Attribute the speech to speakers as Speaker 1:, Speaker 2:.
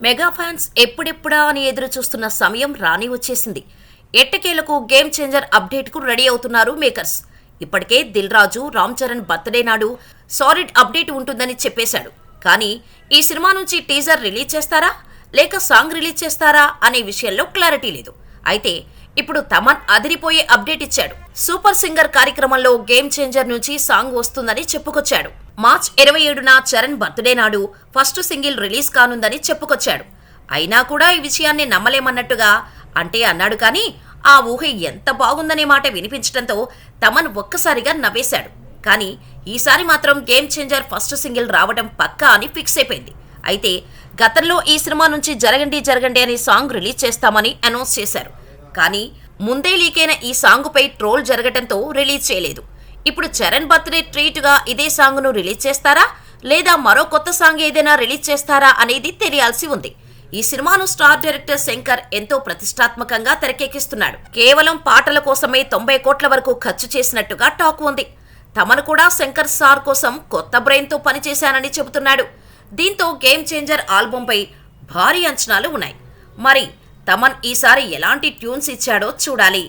Speaker 1: Mega fans ఎప్పుడెప్పుడా అని ఎదురు చూస్తున్న సమయం రాని వచ్చేసింది. ఎట్టకేలకు గేమ్ చేంజర్ అప్డేట్కు రెడీ అవుతున్నారు మేకర్స్. ఇప్పటికే దిల్ రాజు, రామ్ చరణ్ బర్త్డే నాడు సాలిడ్ అప్డేట్ ఉంటుందని చెప్పేశాడు. కానీ ఈ సినిమా నుంచి టీజర్ రిలీజ్ చేస్తారా లేక సాంగ్ రిలీజ్ చేస్తారా అనే విషయంలో క్లారిటీ లేదు. అయితే ఇప్పుడు తమన్ అదిరిపోయే అప్డేట్ ఇచ్చాడు. సూపర్ సింగర్ కార్యక్రమంలో గేమ్ చేంజర్ నుంచి సాంగ్ వస్తుందని చెప్పుకొచ్చాడు. మార్చ్ 27న చరణ్ బర్త్డే నాడు ఫస్ట్ సింగిల్ రిలీజ్ కానుందని చెప్పుకొచ్చాడు. అయినా కూడా ఈ విషయాన్ని నమ్మలేమన్నట్టుగా అన్నాడు. కానీ ఆ ఊహ ఎంత బాగుందనే మాట వినిపించడంతో తమన్ ఒక్కసారిగా నవ్వేశాడు. కానీ ఈసారి మాత్రం గేమ్ చేంజర్ ఫస్ట్ సింగిల్ రావడం పక్కా అని ఫిక్స్ అయిపోయింది. అయితే గతంలో ఈ సినిమా నుంచి జరగండి జరగండి అనే సాంగ్ రిలీజ్ చేస్తామని అనౌన్స్ చేశారు. కానీ ముందే లీకైన ఈ సాంగుపై ట్రోల్ జరగడంతో రిలీజ్ చేయలేదు. ఇప్పుడు చరణ్ బర్త్డే ట్రీట్గా ఇదే సాంగ్ను రిలీజ్ చేస్తారా లేదా మరో కొత్త సాంగ్ ఏదైనా రిలీజ్ చేస్తారా అనేది తెలియాల్సి ఉంది. ఈ సినిమాను స్టార్ డైరెక్టర్ శంకర్ ఎంతో ప్రతిష్టాత్మకంగా తెరకెక్కిస్తున్నాడు. కేవలం పాటల కోసమే 90 కోట్ల వరకు ఖర్చు చేసినట్టుగా టాక్ ఉంది. తమను కూడా శంకర్ సార్ కోసం కొత్త బ్రెయిన్తో పనిచేశానని చెబుతున్నాడు. దీంతో గేమ్ చేంజర్ ఆల్బంపై భారీ అంచనాలు ఉన్నాయి. మరి తమన్ ఈసారి ఎలాంటి ట్యూన్స్ ఇచ్చాడో చూడాలి.